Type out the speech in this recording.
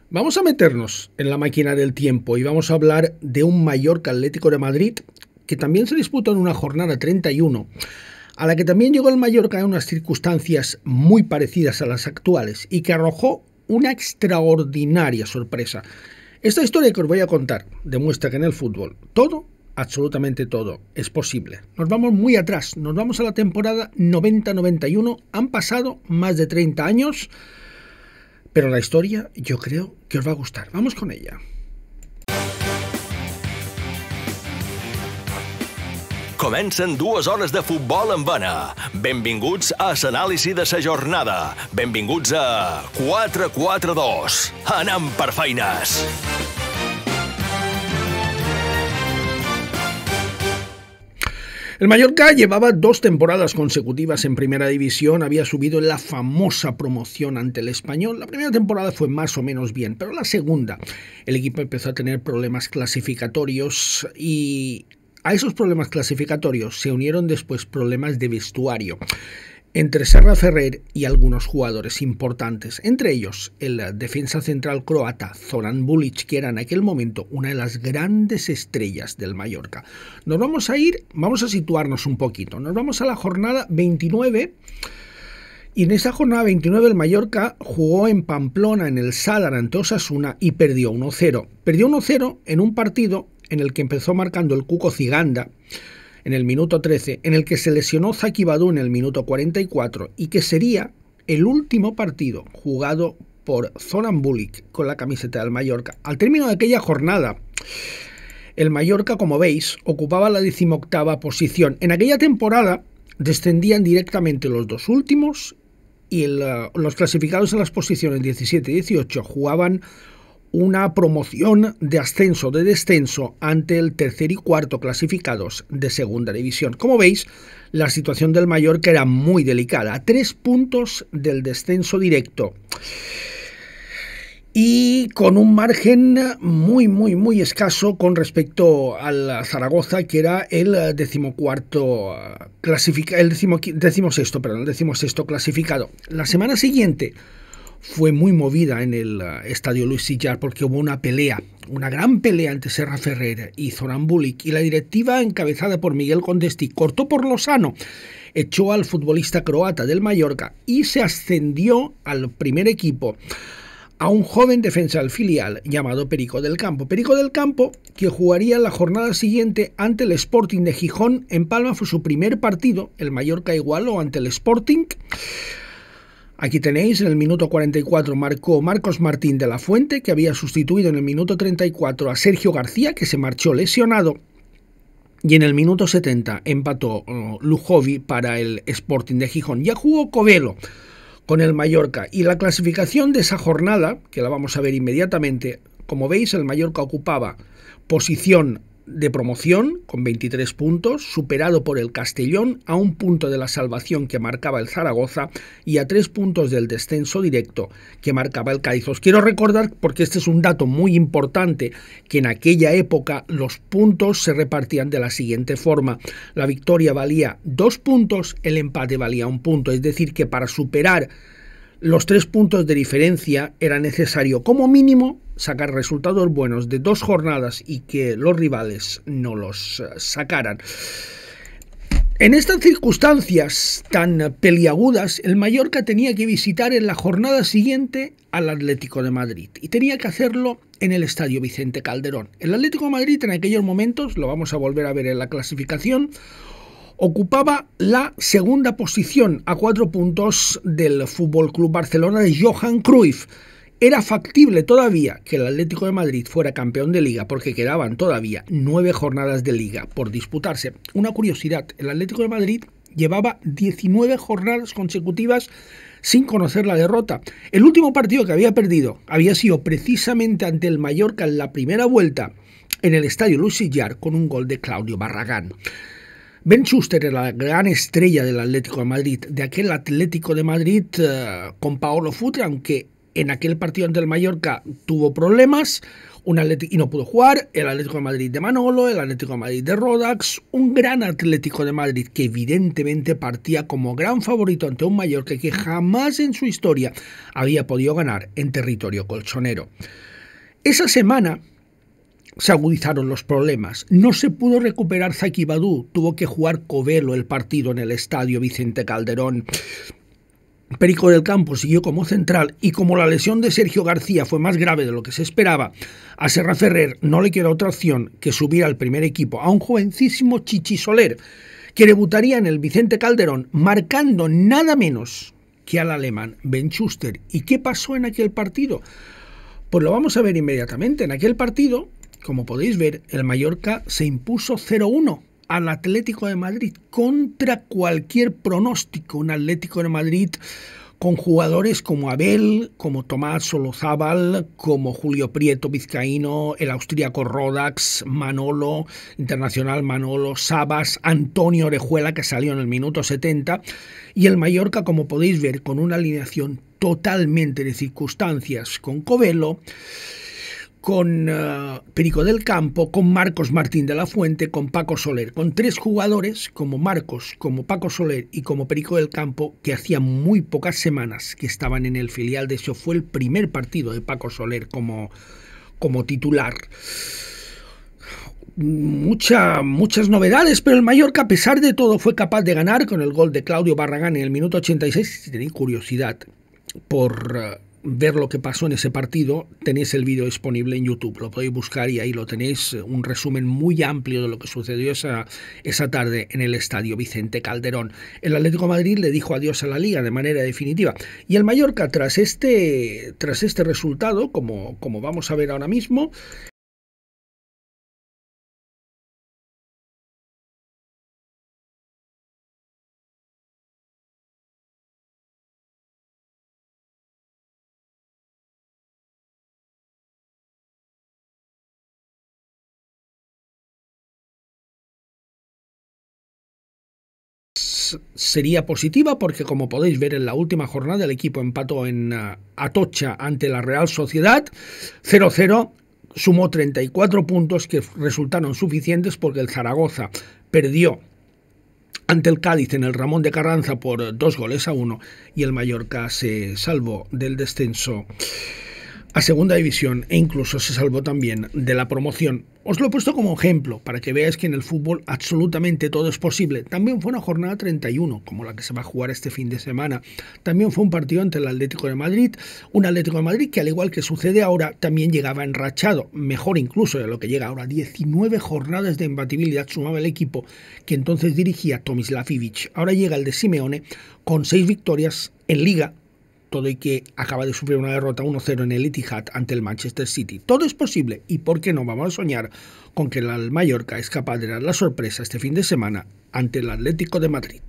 Vamos a meternos en la máquina del tiempo y vamos a hablar de un Mallorca Atlético de Madrid que también se disputó en una jornada 31, a la que también llegó el Mallorca en unas circunstancias muy parecidas a las actuales y que arrojó una extraordinaria sorpresa. Esta historia que os voy a contar demuestra que en el fútbol todo, absolutamente todo, es posible. Nos vamos muy atrás, nos vamos a la temporada 90-91, han pasado más de 30 años, pero la historia yo creo que os va a gustar. Vamos con ella. Comencen 2 hores de futbol en vena. Benvinguts a l'anàlisi de la jornada. Benvinguts a 4-4-2. Anem per feines. El Mallorca llevaba 2 temporadas consecutivas en Primera División, había subido en la famosa promoción ante el Español. La primera temporada fue más o menos bien, pero la segunda el equipo empezó a tener problemas clasificatorios y a esos problemas clasificatorios se unieron después problemas de vestuario entre Serra Ferrer y algunos jugadores importantes, entre ellos el defensa central croata Zoran Bulic, que era en aquel momento una de las grandes estrellas del Mallorca. Vamos a situarnos un poquito, nos vamos a la jornada 29. Y en esa jornada 29 el Mallorca jugó en Pamplona, en el Sadar, ante Osasuna y perdió 1-0. Perdió 1-0 en un partido en el que empezó marcando el Cuco Ciganda en el minuto 13, en el que se lesionó Zaki Badu en el minuto 44 y que sería el último partido jugado por Zoran Bulic con la camiseta del Mallorca. Al término de aquella jornada, el Mallorca, como veis, ocupaba la 18ª posición. En aquella temporada descendían directamente los 2 últimos y los clasificados en las posiciones 17 y 18 jugaban una promoción de ascenso de descenso ante el tercer y cuarto clasificados de segunda división. Como veis, la situación del Mallorca era muy delicada, a 3 puntos del descenso directo y con un margen muy escaso con respecto al Zaragoza, que era el decimosexto clasificado. La semana siguiente fue muy movida en el estadio Luis Sillar porque hubo una gran pelea entre Serra Ferrer y Zoran Bulic, y la directiva, encabezada por Miguel Condesti, cortó por lo sano, echó al futbolista croata del Mallorca y se ascendió al primer equipo a un joven defensa del filial llamado Perico del Campo. Perico del Campo, que jugaría la jornada siguiente ante el Sporting de Gijón. En Palma fue su primer partido, el Mallorca igualó ante el Sporting. Aquí tenéis, en el minuto 44 marcó Marcos Martín de la Fuente, que había sustituido en el minuto 34 a Sergio García, que se marchó lesionado, y en el minuto 70 empató Lujovi para el Sporting de Gijón. Ya jugó Covelo con el Mallorca, y la clasificación de esa jornada, que la vamos a ver inmediatamente, como veis, el Mallorca ocupaba posición de promoción con 23 puntos, superado por el Castellón, a 1 punto de la salvación que marcaba el Zaragoza y a 3 puntos del descenso directo que marcaba el Cádiz. Os quiero recordar, porque este es un dato muy importante, que en aquella época los puntos se repartían de la siguiente forma: la victoria valía 2 puntos, el empate valía 1 punto, es decir, que para superar los 3 puntos de diferencia era necesario como mínimo sacar resultados buenos de 2 jornadas y que los rivales no los sacaran. En estas circunstancias tan peliagudas, el Mallorca tenía que visitar en la jornada siguiente al Atlético de Madrid y tenía que hacerlo en el estadio Vicente Calderón. El Atlético de Madrid en aquellos momentos, lo vamos a volver a ver en la clasificación, ocupaba la segunda posición a 4 puntos del Fútbol Club Barcelona de Johan Cruyff. Era factible todavía que el Atlético de Madrid fuera campeón de Liga porque quedaban todavía 9 jornadas de Liga por disputarse. Una curiosidad, el Atlético de Madrid llevaba 19 jornadas consecutivas sin conocer la derrota. El último partido que había perdido había sido precisamente ante el Mallorca en la primera vuelta en el estadio Luis Sillar con un gol de Claudio Barragán. Ben Schuster era la gran estrella del Atlético de Madrid, de aquel Atlético de Madrid con Paolo Futre, aunque en aquel partido ante el Mallorca tuvo problemas, y no pudo jugar, el Atlético de Madrid de Manolo, el Atlético de Madrid de Rodax, un gran Atlético de Madrid que evidentemente partía como gran favorito ante un Mallorca que jamás en su historia había podido ganar en territorio colchonero. Esa semana se agudizaron los problemas, no se pudo recuperar Zaki Badú, tuvo que jugar Covelo el partido en el estadio Vicente Calderón. Perico del Campo siguió como central y como la lesión de Sergio García fue más grave de lo que se esperaba, a Serra Ferrer no le quedó otra opción que subir al primer equipo a un jovencísimo Chichi Soler, que debutaría en el Vicente Calderón marcando nada menos que al alemán Ben Schuster. ¿Y qué pasó en aquel partido? Pues lo vamos a ver inmediatamente. En aquel partido, como podéis ver, el Mallorca se impuso 0-1 al Atlético de Madrid contra cualquier pronóstico. Un Atlético de Madrid con jugadores como Abel, como Tomás Solozábal, como Julio Prieto vizcaíno, el austríaco Rodax, Manolo, internacional Manolo, Sabas, Antonio Orejuela, que salió en el minuto 70, y el Mallorca, como podéis ver, con una alineación totalmente de circunstancias, con Covelo, con Perico del Campo, con Marcos Martín de la Fuente, con Paco Soler, con tres jugadores como Marcos, como Paco Soler y como Perico del Campo, que hacía muy pocas semanas que estaban en el filial. De hecho, fue el primer partido de Paco Soler como titular. Muchas novedades, pero el Mallorca, a pesar de todo, fue capaz de ganar con el gol de Claudio Barragán en el minuto 86. Si tenéis curiosidad por ver lo que pasó en ese partido, tenéis el vídeo disponible en YouTube, lo podéis buscar y ahí lo tenéis, un resumen muy amplio de lo que sucedió esa tarde en el estadio Vicente Calderón. El Atlético de Madrid le dijo adiós a la Liga de manera definitiva, y el Mallorca, tras este resultado, como vamos a ver ahora mismo, sería positiva porque, como podéis ver, en la última jornada el equipo empató en Atocha ante la Real Sociedad 0-0, sumó 34 puntos que resultaron suficientes porque el Zaragoza perdió ante el Cádiz en el Ramón de Carranza por 2-1 y el Mallorca se salvó del descenso a segunda división e incluso se salvó también de la promoción. Os lo he puesto como ejemplo para que veáis que en el fútbol absolutamente todo es posible. También fue una jornada 31, como la que se va a jugar este fin de semana. También fue un partido ante el Atlético de Madrid, un Atlético de Madrid que, al igual que sucede ahora, también llegaba enrachado, mejor incluso de lo que llega ahora. 19 jornadas de imbatibilidad sumaba el equipo que entonces dirigía Tomislav Ivic. Ahora llega el de Simeone con 6 victorias en Liga, todo y que acaba de sufrir una derrota 1-0 en el Etihad ante el Manchester City. Todo es posible y ¿por qué no vamos a soñar con que el Mallorca es capaz de dar la sorpresa este fin de semana ante el Atlético de Madrid?